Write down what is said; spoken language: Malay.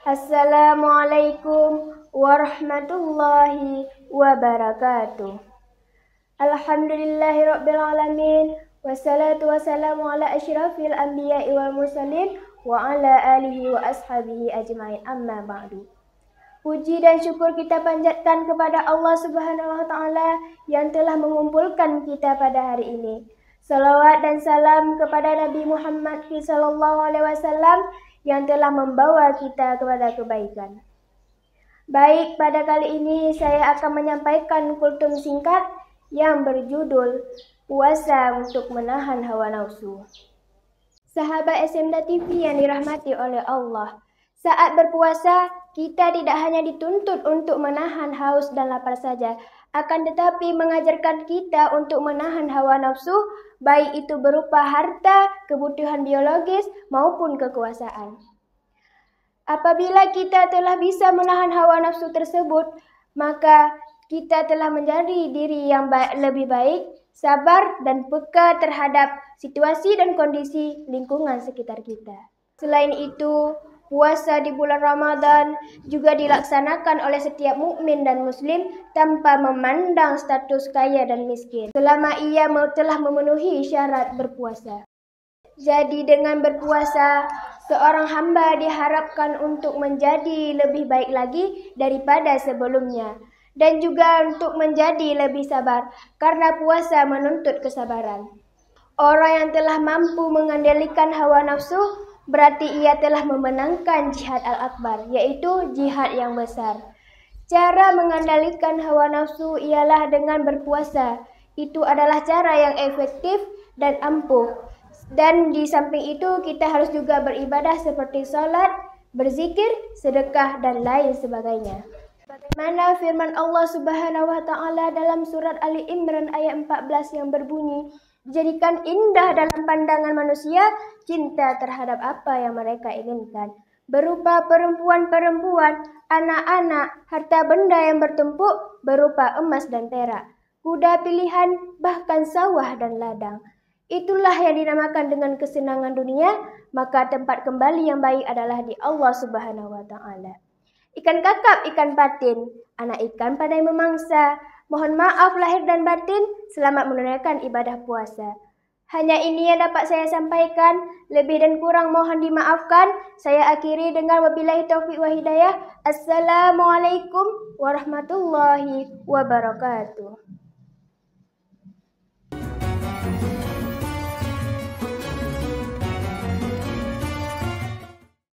Assalamualaikum warahmatullahi wabarakatuh. Alhamdulillahirabbil alamin wassalatu wassalamu ala asyrafil anbiya'i wal mursalin wa ala alihi wa ashabihi ajmain, amma ba'du. Puji dan syukur kita panjatkan kepada Allah Subhanahu wa taala yang telah mengumpulkan kita pada hari ini. Salawat dan salam kepada Nabi Muhammad sallallahu alaihi wasallam yang telah membawa kita kepada kebaikan. Baik, pada kali ini saya akan menyampaikan kultum singkat yang berjudul Puasa untuk Menahan Hawa Nafsu. Sahabat SMDA TV yang dirahmati oleh Allah, saat berpuasa kita tidak hanya dituntut untuk menahan haus dan lapar saja, akan tetapi mengajarkan kita untuk menahan hawa nafsu, baik itu berupa harta, kebutuhan biologis, maupun kekuasaan. Apabila kita telah bisa menahan hawa nafsu tersebut, maka kita telah menjadi diri yang lebih baik, sabar, dan peka terhadap situasi dan kondisi lingkungan sekitar kita. Selain itu, puasa di bulan Ramadan juga dilaksanakan oleh setiap mukmin dan muslim tanpa memandang status kaya dan miskin, selama ia telah memenuhi syarat berpuasa. Jadi dengan berpuasa, seorang hamba diharapkan untuk menjadi lebih baik lagi daripada sebelumnya, dan juga untuk menjadi lebih sabar, karena puasa menuntut kesabaran. Orang yang telah mampu mengendalikan hawa nafsu, berarti ia telah memenangkan jihad al-akbar, yaitu jihad yang besar. Cara mengendalikan hawa nafsu ialah dengan berpuasa. Itu adalah cara yang efektif dan ampuh. Dan di samping itu kita harus juga beribadah seperti salat, berzikir, sedekah, dan lain sebagainya. Bagaimana firman Allah Subhanahu wa taala dalam surat Ali Imran ayat 14 yang berbunyi, "Dijadikan indah dalam pandangan manusia cinta terhadap apa yang mereka inginkan, berupa perempuan-perempuan, anak-anak, harta benda yang bertumpuk berupa emas dan perak, kuda pilihan, bahkan sawah dan ladang. Itulah yang dinamakan dengan kesenangan dunia, maka tempat kembali yang baik adalah di Allah Subhanahu wa taala. Ikan kakap, ikan patin, anak ikan pandai memangsa. Mohon maaf lahir dan batin, selamat menunaikan ibadah puasa." Hanya ini yang dapat saya sampaikan, lebih dan kurang mohon dimaafkan. Saya akhiri dengan wabillahi taufiq wa hidayah. Assalamualaikum warahmatullahi wabarakatuh.